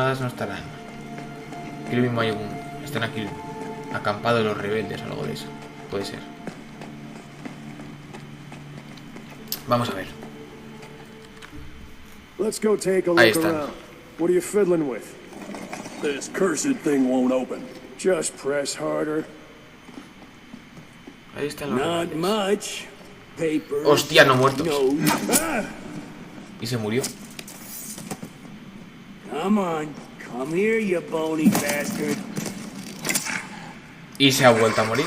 abandonadas no estarán. Aquí lo mismo hay están aquí acampados los rebeldes o algo de eso. Puede ser. Vamos a ver. Let's go take a look around. What are you fiddling with? This cursed thing won't open. Just press harder. Ahí están los Not much. Paper. Hostia, no muertos. No. Y se murió. Come on. Come here, you bony bastard. Y se ha vuelto a morir.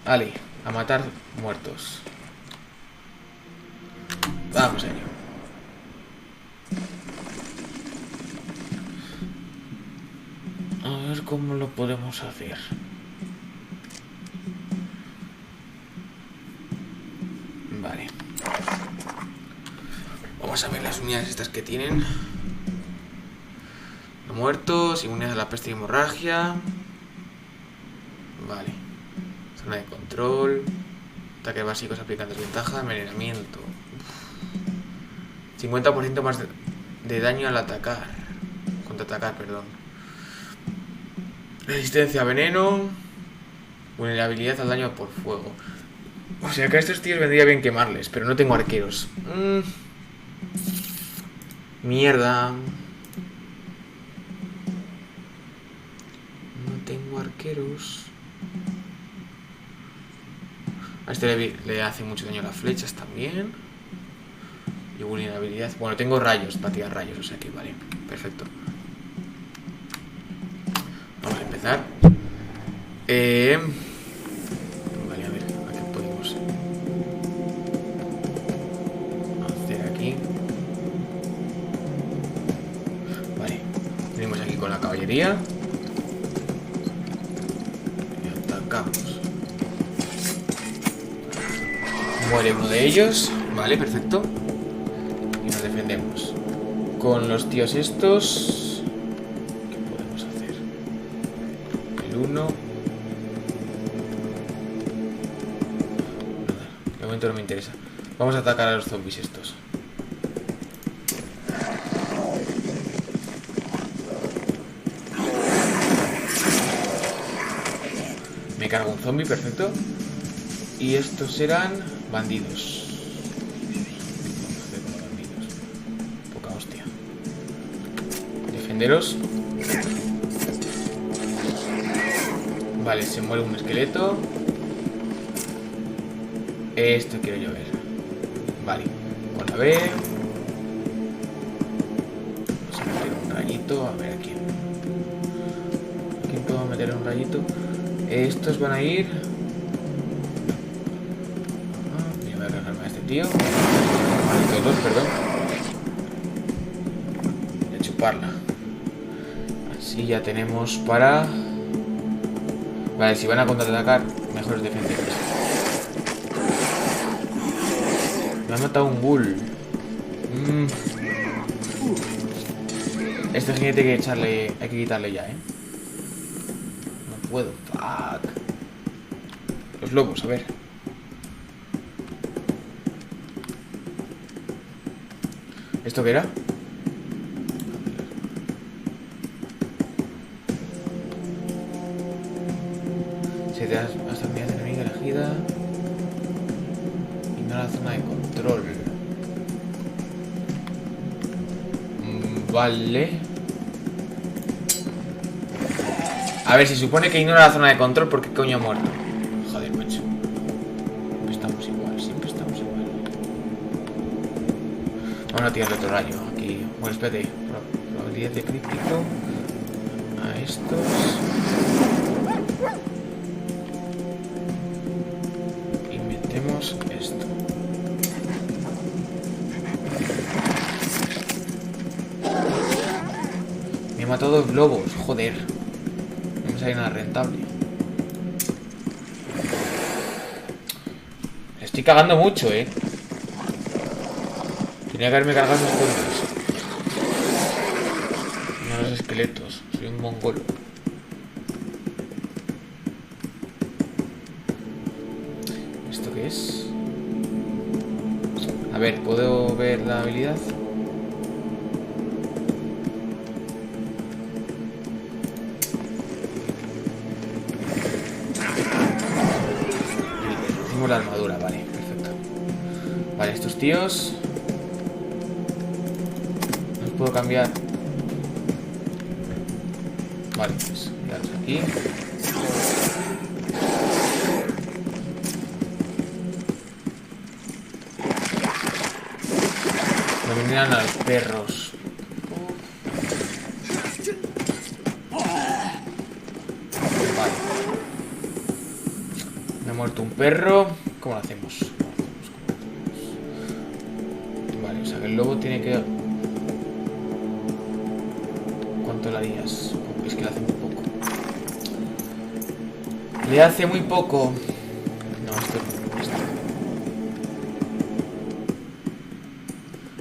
Vale, a matar muertos. Vamos a ello. A ver cómo lo podemos hacer. Vale. Vamos a ver las unidades estas que tienen. No muertos, inmunidad a la peste y hemorragia. Vale. Zona de control. Ataques básicos aplican desventaja. Envenenamiento. 50% más de daño al atacar. Contraatacar, perdón. Resistencia a veneno. Vulnerabilidad al daño por fuego. O sea que a estos tíos vendría bien quemarles, pero no tengo arqueros. Mierda. No tengo arqueros. A este le hace mucho daño a las flechas también. Y vulnerabilidad. Bueno, tengo rayos para tirar rayos, o sea que vale. Perfecto. Vamos a empezar. Vale, a ver, ¿a qué podemos hacer aquí? Vale, venimos aquí con la caballería. Y atacamos. Muere uno de ellos. Vale, perfecto. Y nos defendemos. Con los tíos estos, ¿qué podemos hacer? El 1. Nada, de momento no me interesa. Vamos a atacar a los zombies estos. Me cargo un zombie, perfecto. Y estos eran bandidos. Poca hostia. Defenderos. Vale, se muere un esqueleto. Esto quiero yo ver. Vale, con la B. Vamos a meter un rayito. A ver a quién. ¿A quién puedo meter un rayito? Estos van a ir. Voy a cargarme a este tío. Vale, todos, perdón. Voy a chuparla. Así ya tenemos para. Vale, si van a contraatacar, mejor es defenderlos. Me ha matado un ghoul. Este jinete hay que echarle. Hay que quitarle ya, No puedo. Fuck. Los lobos, a ver. ¿Esto qué era? Se te da hasta unidad enemiga elegida. Ignora la zona de control. Vale. A ver, se supone que ignora la zona de control. ¿Por qué coño ha muerto? Joder, macho. Siempre estamos igual, siempre estamos igual. Vamos a tirarle otro rayo aquí. Bueno, espérate. Probabilidad de crítico. A estos. Y metemos esto. Me he matado dos globos, joder. No me sale nada rentable. Estoy cagando mucho, Tenía que haberme cargado esos zombies. No los esqueletos. Soy un mongolo. ¿Esto qué es? A ver, ¿puedo ver la habilidad? la armadura, vale, perfecto. Vale, estos tíos... Los puedo cambiar. Vale, pues quedaros aquí. Me venían a los perros. Vale. Me ha muerto un perro. ¿Cómo lo hacemos? Vale, o sea que el lobo tiene que... ¿Cuánto le harías? Es que le hace muy poco. Le hace muy poco. No, esto.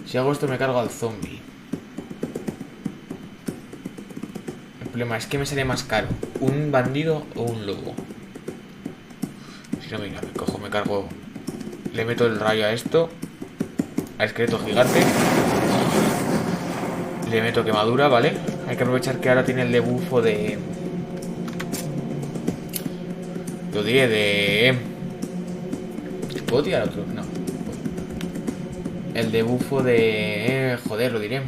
Si hago esto me cargo al zombie. El problema es que me sale más caro un bandido o un lobo. Si no, mira, me cargo. Le meto el rayo a esto. Al esqueleto gigante. Le meto quemadura, ¿vale? Hay que aprovechar que ahora tiene el debufo de... Lo diré de... ¿Puedo tirar otro? No. El debufo de... joder, lo diré.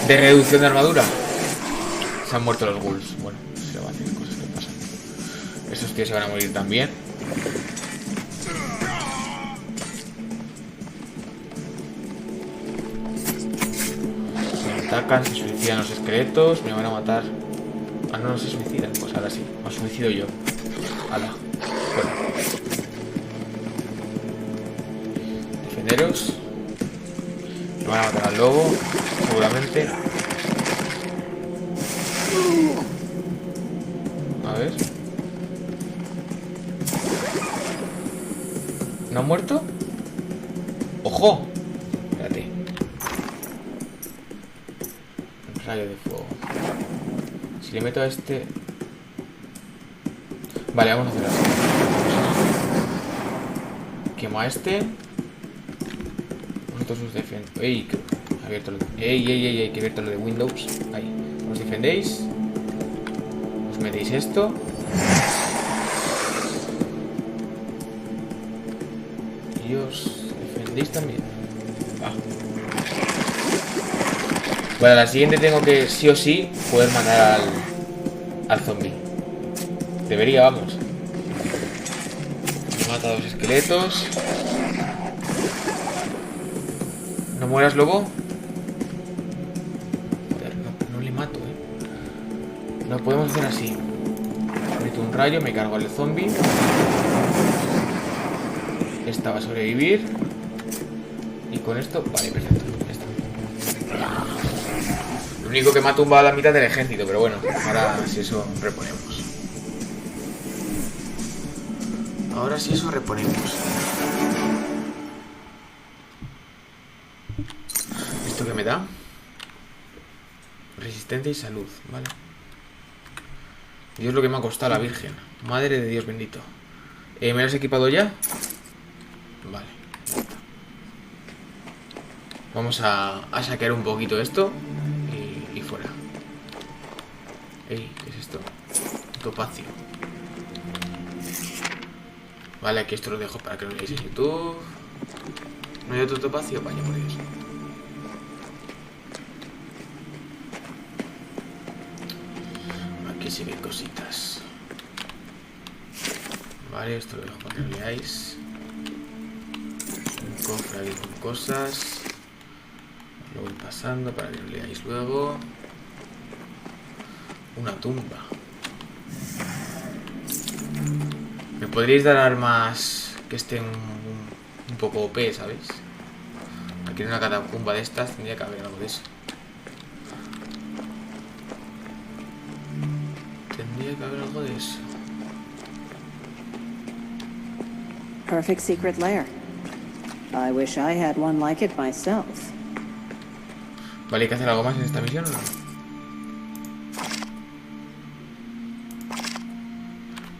De reducción de armadura. Se han muerto los ghouls. Bueno, se va a hacer cosas que pasan. Esos tíos se van a morir también. Atacan, se suicidan los esqueletos, me van a matar. Ah, no se suicidan, pues ahora sí, me suicido yo. Hala, fuera. Defenderos. Me van a matar al lobo, seguramente. A ver. ¿No ha muerto? ¡Ojo! Espérate. Rayo de fuego. Si le meto a este... Vale, vamos a hacer así. Quemo a este. Nosotros os defendemos. ¡Ey! Abierto lo de... ¡Ey! Que abierto lo de Windows. Ahí. Os defendéis. Os metéis esto. Y os defendéis también. Va. Bueno, la siguiente tengo que, sí o sí, poder matar al zombie. Debería, vamos. He matado a dos esqueletos. ¿No mueras, lobo? Joder, no le mato, Lo podemos hacer así. Meto un rayo, me cargo al zombie. Esta va a sobrevivir. Y con esto, vale, perfecto. Ya está. Lo único que me ha tumbado la mitad del ejército, pero bueno, ahora si eso reponemos. Ahora sí eso reponemos. ¿Esto qué me da? Resistencia y salud, vale. Dios, lo que me ha costado la Virgen. Madre de Dios bendito. ¿Me lo has equipado ya? Vale, ya está. Vamos a saquear un poquito esto y fuera. Ey, ¿qué es esto? Topacio. Vale, aquí esto lo dejo para que lo veáis en YouTube. ¿No hay otro topacio? Vaya, por Dios. Aquí sí que hay cositas. Vale, esto lo dejo para que lo veáis. Un cofre aquí con cosas. Lo voy pasando para que lo leáis luego. Una tumba. ¿Me podríais dar armas que estén un poco OP, ¿sabéis? Aquí en una catacumba de estas tendría que haber algo de eso. Tendría que haber algo de eso. Perfect secret lair. I wish I had one like it myself. Vale, ¿hay que hacer algo más en esta misión o no?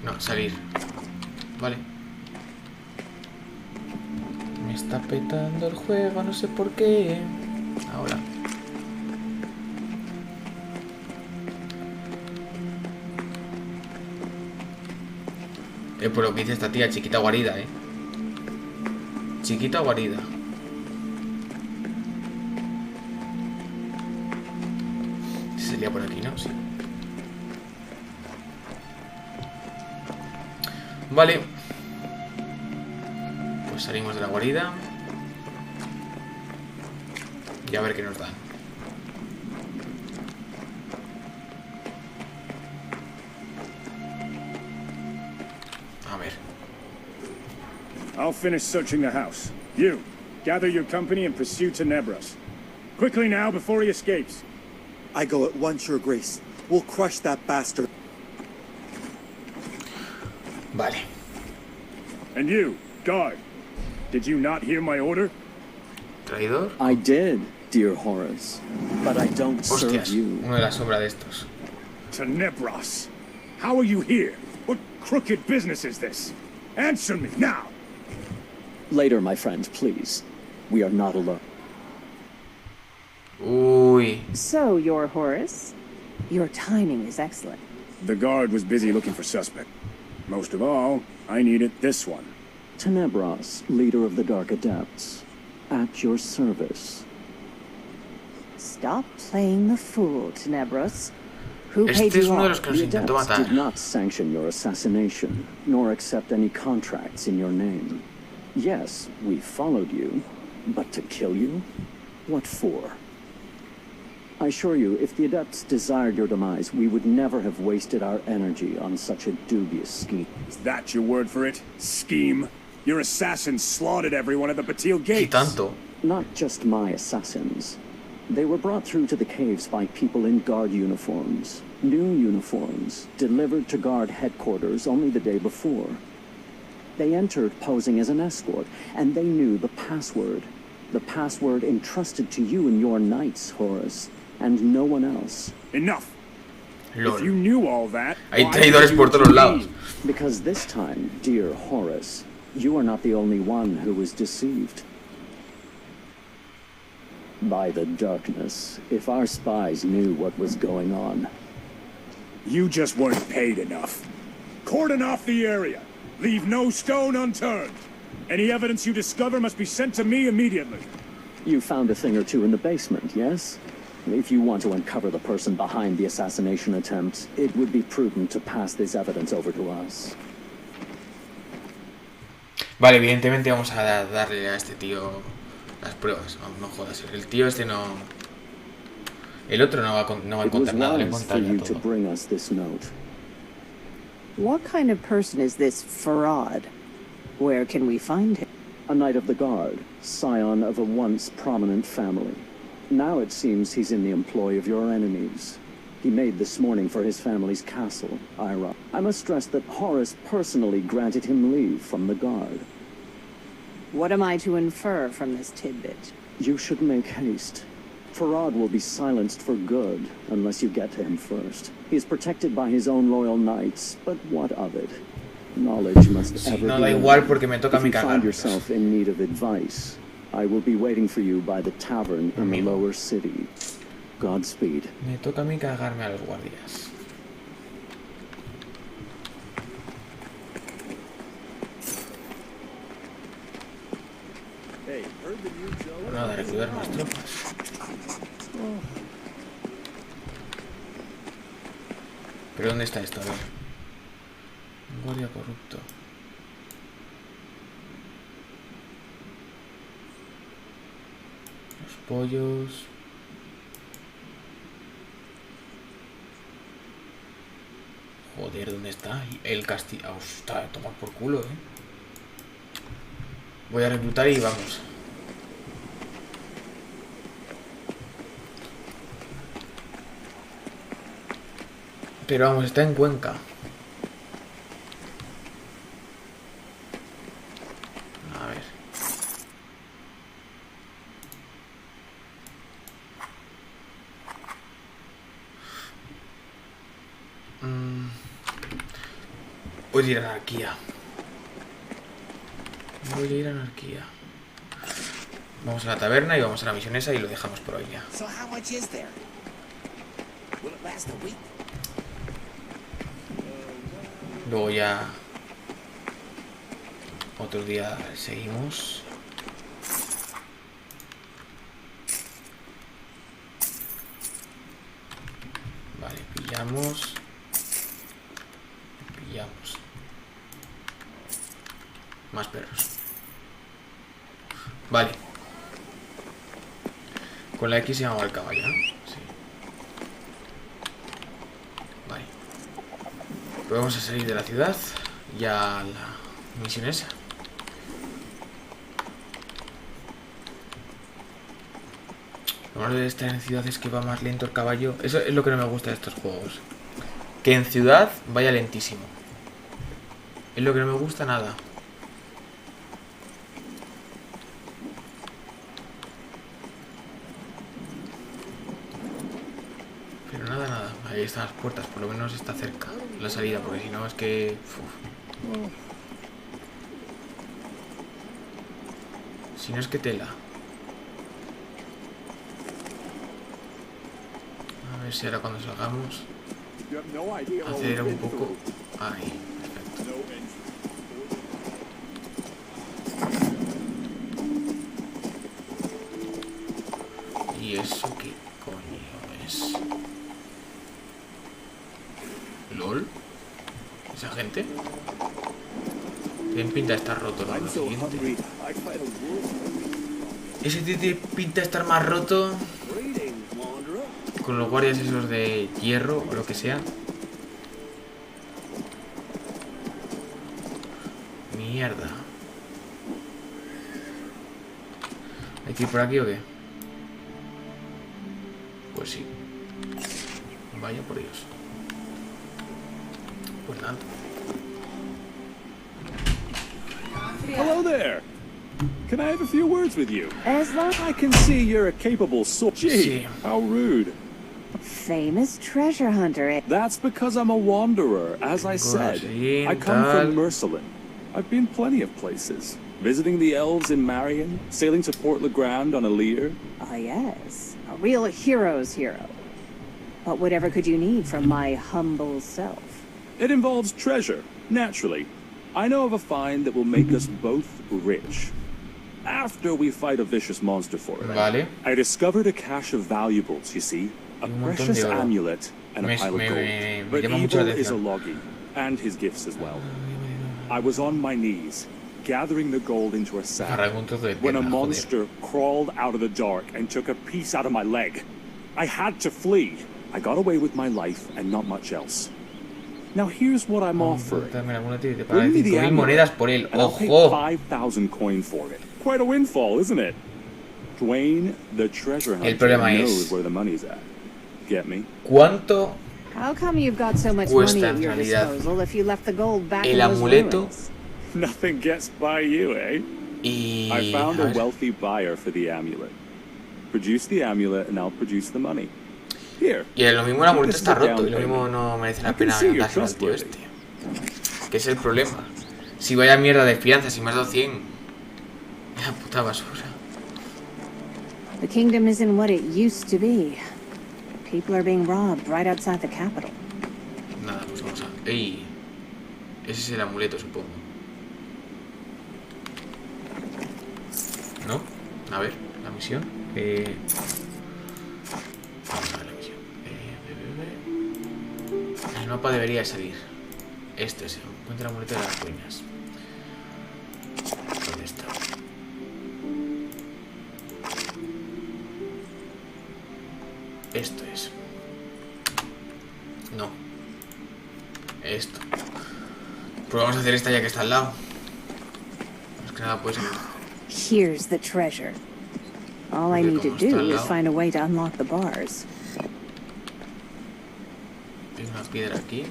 No, salir. Vale. Me está petando el juego, no sé por qué. Ahora. Por lo que dice esta tía, chiquita guarida, Chiquita guarida. Se salía por aquí, ¿no? Sí. Vale. Pues salimos de la guarida. Y a ver qué nos dan. A ver. I'll finish searching the house. You, gather your company and pursue Tenebras. Quickly now, before he escapes. I go at once, Your Grace. We'll crush that bastard. Vale. And you, guard. Did you not hear my order? Traidor. I did, dear Horace, but I don't serve Hostias, you. uno de la sombra de estos. Tenebras. How are you here? What crooked business is this? Answer me, now! Later, my friend, please. We are not alone. Uy. So, you're Horace? Your timing is excellent. The guard was busy looking for suspect. Most of all, I needed this one. Tenebras, leader of the Dark Adepts, at your service. Stop playing the fool, Tenebros. Who paid Este es you uno de off? los que nos The intentó Adepts matar. did not sanction your assassination, nor accept any contracts in your name. Yes, we followed you, but to kill you? What for? I assure you, if the Adepts desired your demise, we would never have wasted our energy on such a dubious scheme. Is that your word for it? Scheme? Your assassins slaughtered everyone at the Batil Y gates. tanto. Not just my assassins. They were brought through to the caves by people in guard uniforms. New uniforms, delivered to guard headquarters only the day before. They entered posing as an escort, and they knew the password. The password entrusted to you and your knights, Horace, and no one else. Enough. Lol. If you knew all that, Hay why traidores did you por todos do lados. me? Because this time, dear Horace, you are not the only one who was deceived. By the darkness, if our spies knew what was going on. You just weren't paid enough. Cordon off the area. Leave no stone unturned. Any evidence you discover must be sent to me immediately. You found a thing or two in the basement, yes? If you want to uncover the person behind the assassination attempt, it would be prudent to pass this evidence over to us. Vale, evidentemente vamos a darle a este tío las pruebas. No jodas, el tío este no... El otro no va a It was contar nada, le wise for contaría you to todo. bring us this note. What kind of person is this Farad? Where can we find him? A knight of the guard, scion of a once prominent family. Now it seems he's in the employ of your enemies. He made this morning for his family's castle, Ira. I must stress that Horace personally granted him leave from the guard. What am I to infer from this tidbit? You should make haste. Farad will be silenced for good unless you get to him first. He is protected by his own loyal knights, but what of it? Knowledge must Sí, ever no be da learned. igual porque me toca a If mí you find cagarme. yourself in need of advice, I will be waiting for you by the tavern in the Amigo. lower city. Godspeed. Me toca a mí cagarme a los guardias. Hey, heard the news, Joe? Nada, reclutar más tropas. ¿Pero dónde está esto? A ver. Un guardia corrupto. Los pollos. Joder, ¿dónde está? El castillo. Ah, está a tomar por culo, Voy a reclutar y vamos. Pero vamos, está en Cuenca. A ver. Voy a ir a anarquía. Voy a ir a anarquía. Vamos a la taberna y vamos a la misión esa y lo dejamos por hoy ya. So how much is there? Will it last a week? Luego ya Otro día seguimos. Vale, pillamos. Más perros. Vale. Con la X se llama el caballo, ¿no? Sí. Vale. Pues vamos a salir de la ciudad. Ya la misión esa. Lo malo de estar en ciudad es que va más lento el caballo. Eso es lo que no me gusta de estos juegos. Que en ciudad vaya lentísimo. Es lo que no me gusta nada. Pero nada. Ahí están las puertas. Por lo menos está cerca la salida. Porque si no es que... Si no es que tela. A ver si ahora cuando salgamos... Acelerar un poco. Ahí, perfecto. ¿Y eso qué coño es? ¿LOL? ¿Esa gente? Tienen pinta de estar roto, ¿no? Lo siguiente. Ese tiene pinta de estar más roto. Con los guardias esos de hierro o lo que sea. Mierda. ¿Hay que ir por aquí o qué? Pues sí. Vaya por Dios. Pues nada. Hello there. Can I have a few words with you? As long I can see you're a capable soldier. Gee, Sí. how rude. famous treasure hunter, eh? That's because I'm a wanderer, as I said. I come from Mercelin. I've been plenty of places. Visiting the elves in Marion, sailing to Port Le Grand on a leer. Ah, yes. A real hero's hero. But whatever could you need from my humble self? It involves treasure, naturally. I know of a find that will make us both rich. After we fight a vicious monster for it. Vale. I discovered a cache of valuables, you see. A Un montón precious de oro. amulet and a pile of gold. But llama mucho la evil is a atención. Logi, and his gifts as well. I was on my knees, gathering the gold into a sack, Agarra un trozo de when a pierna, joder. monster crawled out of the dark and took a piece out of my leg. I had to flee. I got away with my life and not much else. Now here's what I'm offering. También alguna tiene que pagar Bring me the 5.000 amulet, monedas por él. and I'll pay ¡Ojo! 5,000 coin for it. Quite a windfall, isn't it? Dwayne, the treasure hunter, problema knows es- where the money's at. Get me? ¿Cuánto How come you've got so much Cuesta, money en at your realidad, disposal if you left the gold back el in those amuleto? ruins? Nothing gets by you, eh? y... I found a a ver. wealthy buyer for the amulet. Produce the amulet and I'll produce the money. Here. Y lo mismo el amuleto This is está the roto. Y down lo mismo payment. no merece I la can pena see you're dárselo al tío trustworthy. este. Que es el problema. Si vaya mierda de fianza, si me has dado 100. La puta basura. The kingdom isn't what it used to be. People are being robbed right outside the capital. Nada, pues vamos a... ¡Ey! Ese es el amuleto, supongo. ¿No? A ver, la misión. Vamos a ver la misión. El mapa debería salir. Este es el encuentra el amuleto de las ruinas. ¿Dónde está? Esto es. No. Esto. Pues vamos a hacer esta ya que está al lado. Más que nada puede ser. Here's the treasure. All I need to Como está al do is lado. find a way to unlock the bars. Hay una piedra aquí.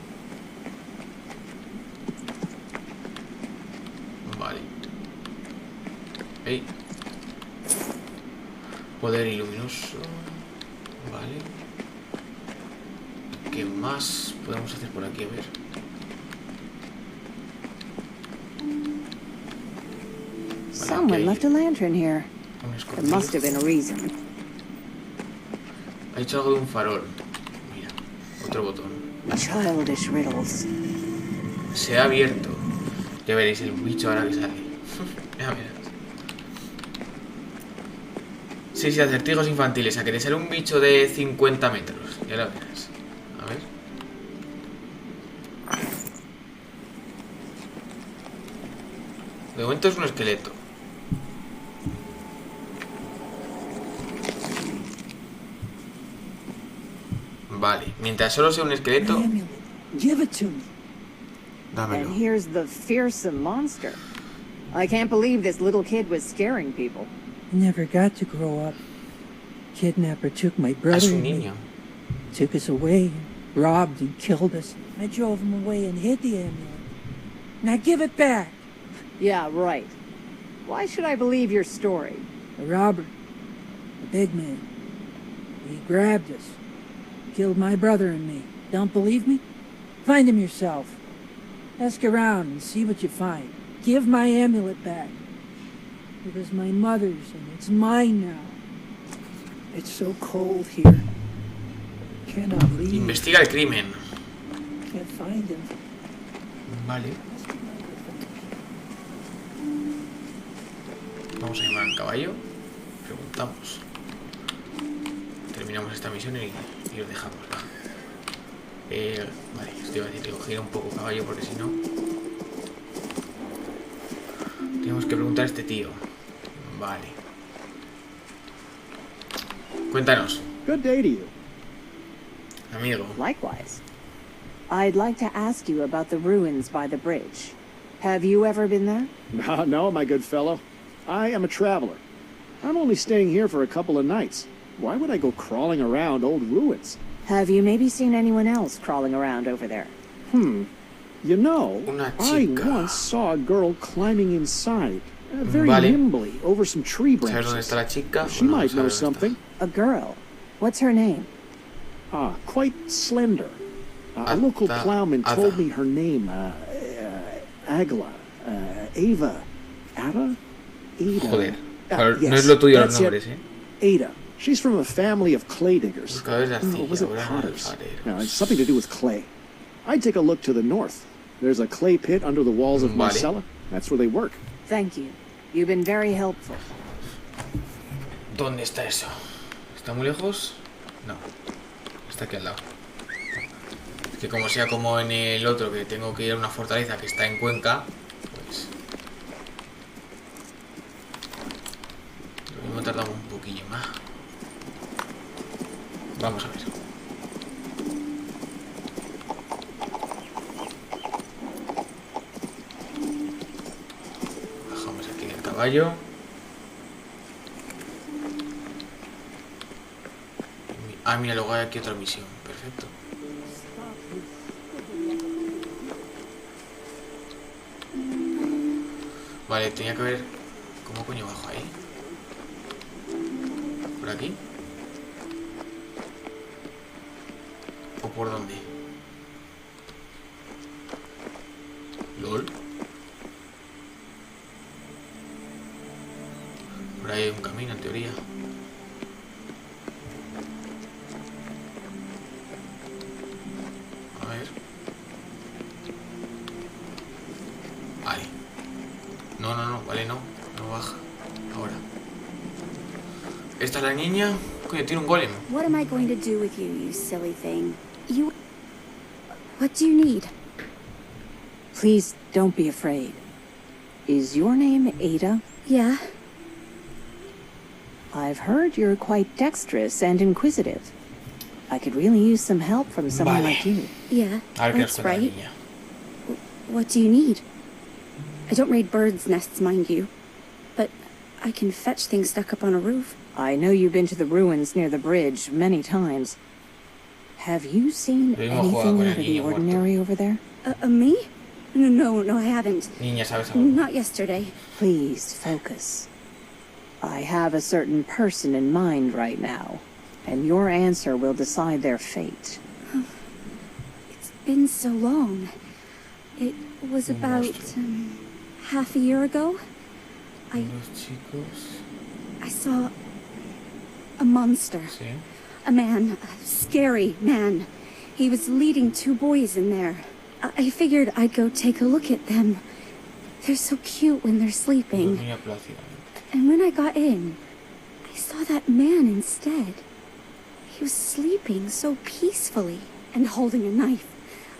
Vale. Ey. Poder iluminoso. Vale. ¿Qué más podemos hacer por aquí? A ver. Someone left a lantern here. Un There escondido. must have been a reason. Ha hecho algo de un farol. Mira, otro botón. Childish riddles. Se ha abierto. Ya veréis el bicho ahora que sale. Ya verás. Sí, acertijos infantiles. A que te sale un bicho de 50 metros. Ya lo verás. A ver. De momento es un esqueleto. Vale, mientras solo sea un esqueleto. Give it to me. Dámelo. And here's the fearsome monster. I can't believe this little kid was scaring people. Never got to grow up. Kidnapper took my A brother su and me, niño. took us away, robbed and killed us. I drove him away and hid the amulet. Now give it back. Yeah, right. Why should I believe your story? A robber, a big man. He grabbed us, killed my brother and me. Don't believe me? Find him yourself. Ask around and see what you find. Give my amulet back. It was my mother's and it's mine now. It's so cold here. Cannot leave. Investiga el crimen. Can't find him. Vale. Vamos a llamar al caballo. Preguntamos. Terminamos esta misión y lo dejamos. Va. Vale, esto iba a decir que cogiera un poco caballo porque si no... Tenemos que preguntar a este tío. Vale. Cuéntanos, Good day to you. amigo. Likewise. I'd like to ask you about the ruins by the bridge. Have you ever been there? No, my good fellow. I am a traveler. I'm only staying here for a couple of nights. Why would I go crawling around old ruins? Have you maybe seen anyone else crawling around over there? You know, Una I chica. once saw a girl climbing inside, very Vale. nimbly, over some tree ¿Sabes dónde está la branches. chica? She Bueno, might know sabes dónde está. something. A girl. What's her name? Quite slender. A local Ada- plowman told Ada. me her name, Agla, Ava, Ada? Ada. Joder. Ah, Claro, no yes, es lo tuyo los that's it. nombres, ¿eh? Ada. She's from a family of clay diggers. Buscadores de Oh, was it arcilla, potters? alfareros. No, it's something to do with clay. I'd take a look to the north. There's a clay pit under the walls of my Vale. cellar. That's where they work. Thank you. You've been very helpful. ¿Dónde está eso? ¿Está muy lejos? No. Está aquí al lado. Es que como sea como en el otro, que tengo que ir a una fortaleza que está en Cuenca, pues... Lo mismo tardamos un poquillo más. Vamos a ver. Bajamos aquí del caballo. Ah, mira, luego hay aquí otra misión. Perfecto. Vale, tenía que ver... ¿Cómo coño bajo ahí? ¿Por aquí? ¿O por dónde? ¿Lol? Por ahí hay un camino, en teoría. A ver. Vale. No, vale, no baja. Ahora. ¿Esta es la niña? Coño, tiene un golem. What am I going to do with you, you silly thing? You... What do you need? Please don't be afraid. Is your name Ada? Yeah? I've heard you're quite dexterous and inquisitive. I could really use some help from someone Vale. like you. Yeah, A ver qué nos that's cuenta la right. niña. What do you need? I don't raid birds' nests, mind you. But I can fetch things stuck up on a roof. I know you've been to the ruins near the bridge many times. Have you seen Lo mismo juega anything con el out of the niño muerto. ordinary over there? Me? No, I haven't. Niña, ¿sabes algo? Not yesterday. Please focus. I have a certain person in mind right now, and your answer will decide their fate. It's been so long. It was about half a year ago. Los chicos... I saw a monster. Sí. A man, a scary man. He was leading two boys in there. I figured I'd go take a look at them. They're so cute when they're sleeping. Dormía plácidamente. And when I got in, I saw that man instead. He was sleeping so peacefully and holding a knife.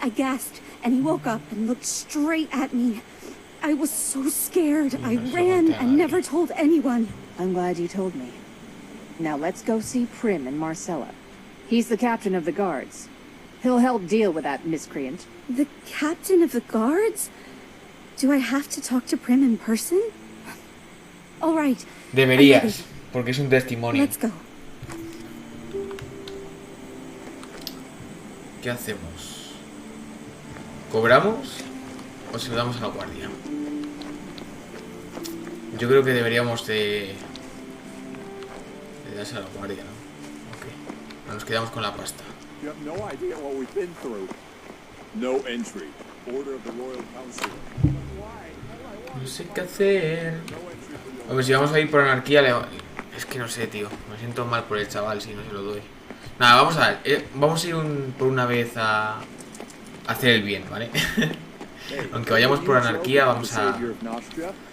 I gasped, and he woke up and looked straight at me. I was so scared. I ran and never told anyone. I'm glad you told me. Now let's go see Prim and Marcella. He's the captain of the guards. He'll help deal with that miscreant. The captain of the guards? Do I have to talk to Prim in person? All right. Deberías, porque es un testimonio. Let's go. ¿Qué hacemos? ¿Cobramos o se lo damos a la guardia? Yo creo que deberíamos de darse a la guardia, ¿no? Ok. Nos quedamos con la pasta. You have no idea what we've been through. No entry. Order of the Royal Council. No sé qué hacer. A ver, si vamos a ir por anarquía, es que no sé, tío. Me siento mal por el chaval si no se lo doy. Nada, vamos a ver. Vamos a ir por una vez a hacer el bien, ¿vale? Aunque vayamos por anarquía, vamos a hacerlo.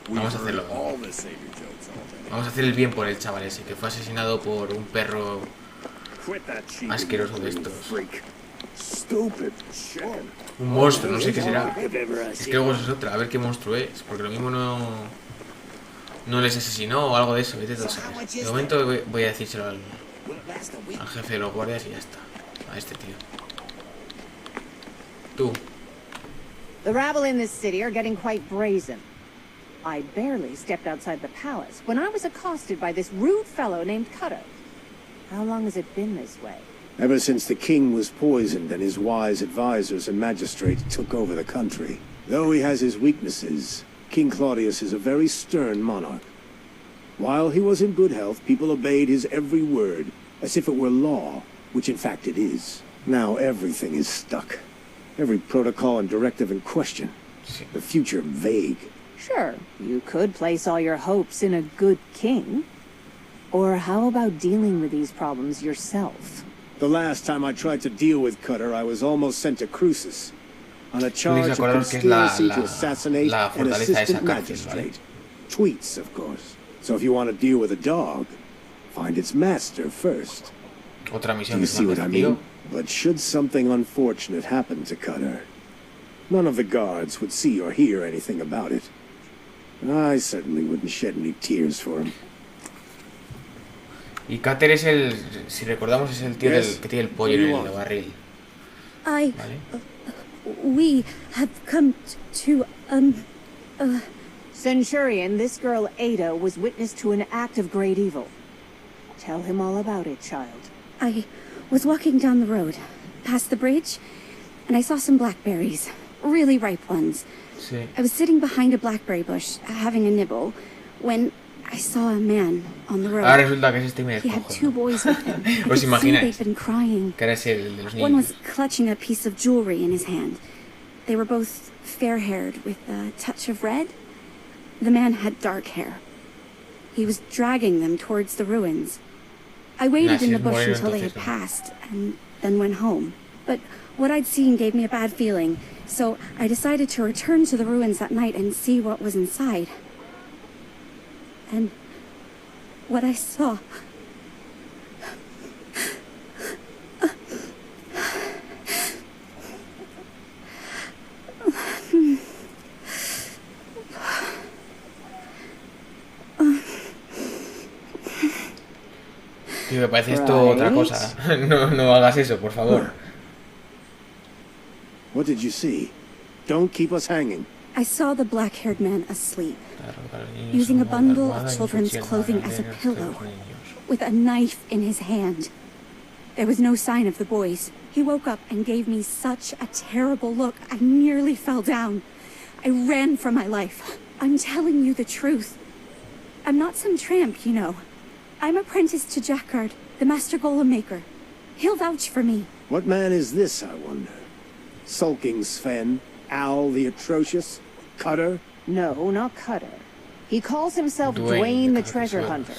Vamos a hacer el bien por el chaval ese, que fue asesinado por un perro asqueroso de estos. Un monstruo, no sé qué será. Es que luego eso es otra, a ver qué monstruo es. Porque lo mismo no les asesinó o algo de eso, vete tú a saber. De momento voy a decírselo al jefe de los guardias y ya está. A este tío. Tú. The rabble in this city are getting quite brazen. I barely stepped outside the palace when I was accosted by this rude fellow named Cutter. How long has it been this way? Ever since the king was poisoned and his wise advisors and magistrates took over the country. Though he has his weaknesses, King Claudius is a very stern monarch. While he was in good health, people obeyed his every word, as if it were law, which in fact it is. Now everything is stuck. Every protocol and directive in question. The future vague. Sure, you could place all your hopes in a good king. Or how about dealing with these problems yourself? The last time I tried to deal with Cutter, I was almost sent to Crucis on a charge of conspiracy to assassinate an assistant magistrate. Tweets, of course. So if you want to deal with a dog, find its master first. Otra misión. Do you see what I mean? But should something unfortunate happen to Cutter, none of the guards would see or hear anything about it. I certainly wouldn't shed any tears for him. Y Cutter es el, si recordamos, es el tío que tiene el pollo en el barril. ¿Vale? We have come to, Centurion, this girl Ada was witness to an act of great evil. Tell him all about it, child. I was walking down the road, past the bridge, and I saw some blackberries, really ripe ones. Sí. I was sitting behind a blackberry bush, having a nibble, when I saw a man on the road. Ahora resulta que es este y me He had descojo, two ¿no? boys with him. I ¿Os could see imagináis? they'd been crying. Que era ese el de los One was niños. clutching a piece of jewelry in his hand. They were both fair-haired with a touch of red. The man had dark hair. He was dragging them towards the ruins. I waited in the bush until they had passed, and then went home. But what I'd seen gave me a bad feeling, so I decided to return to the ruins that night and see what was inside. And what I saw... Tío, me parece esto otra cosa. No hagas eso, por favor. What did you see? Don't keep us hanging. I saw the black-haired man asleep, using a bundle of children's clothing as a pillow, with a knife in his hand. There was no sign of the boys. He woke up and gave me such a terrible look, I nearly fell down. I ran for my life. I'm telling you the truth. I'm not some tramp, you know. I'm apprenticed to Jackard, the master golem maker. He'll vouch for me. What man is this, I wonder? Sulking Sven? Owl the Atrocious? Cutter? No, not Cutter. He calls himself Dwayne the Treasure Hunter.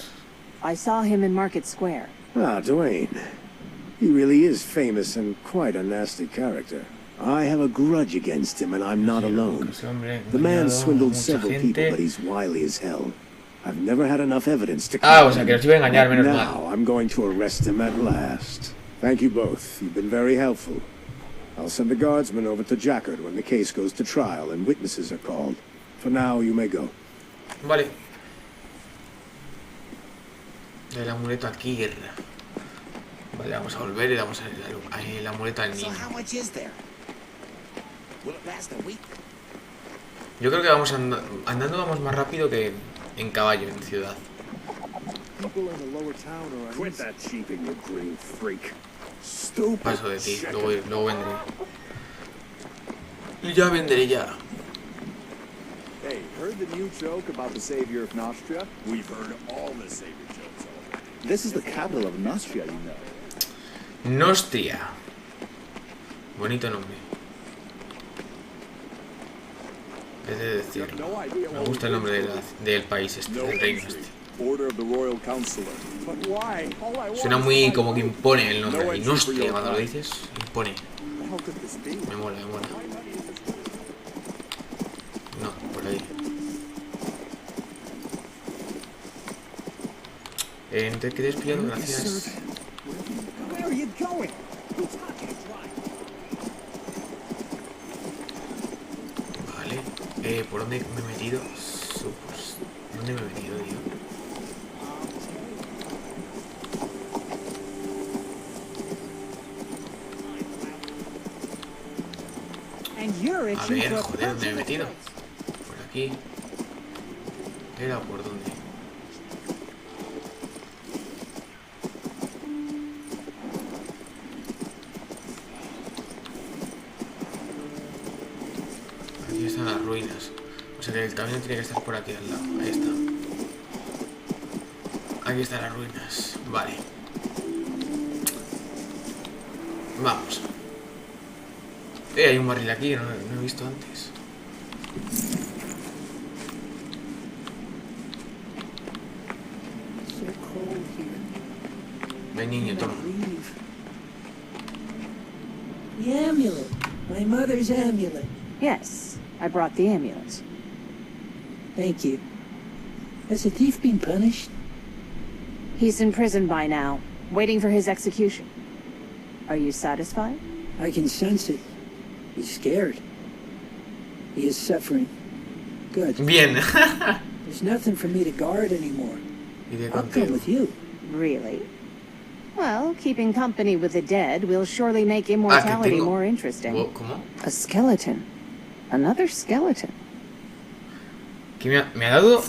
I saw him in Market Square. Ah, Dwayne. He really is famous and quite a nasty character. I have a grudge against him, and I'm not alone. The man swindled several people, but he's wily as hell. I've never had enough evidence to o sea, que nos iba a engañar, menos mal. Now I'm going to arrest him at last. Thank you both. You've been very helpful. I'll send a guardsman over to Jackard when the case goes to trial and witnesses are called. For now, you may go. Vale. El amuleto aquí. Vale, vamos a volver y damos el amuleto al niño. Yo creo que vamos andando vamos más rápido que en caballo en ciudad. Paso de ti, luego vendré. Ya vendré ya. Hey, heard the new joke about the savior of Nostria? We've heard all the savior jokes already. This is the capital of Nostria, you know. Nostria. Bonito nombre. Es de decirlo. Me gusta el nombre del país este, del reino este. Suena muy como que impone el nombre. Y Nostria, cuando lo dices, impone. Me mola, me mola. No, por ahí. Te quedes pillando, gracias. Vale. ¿Por dónde me he metido? ¿Dónde me he metido, tío? A ver, joder, ¿dónde me he metido? Por aquí. ¿Era por dónde? Aquí están las ruinas. O sea que el camino tiene que estar por aquí al lado. Ahí está. Aquí están las ruinas. Vale. Vamos. Hay un barril aquí que no he visto antes. Ven, niño, toma. The amulet. My mother's amulet. Yes, I brought the amulet. Thank you. Has the thief been punished? He's in prison by now, waiting for his execution. Are you satisfied? I can sense it. He's scared. He is suffering. Good. Bien. There's nothing for me to guard anymore. I'll come with you. Really? Well, keeping company with the dead will surely make immortality more interesting. ¿Cómo? A skeleton. Another skeleton. ¿Qué me ha dado?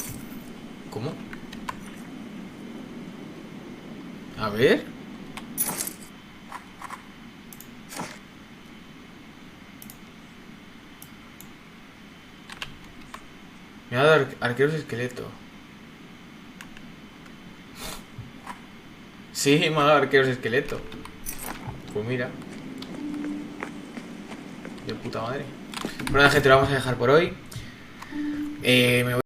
¿Cómo? A ver. Me ha dado arqueros esqueleto. Sí, me ha dado arqueros esqueleto. Pues mira. De puta madre. Bueno, gente, lo vamos a dejar por hoy. Me voy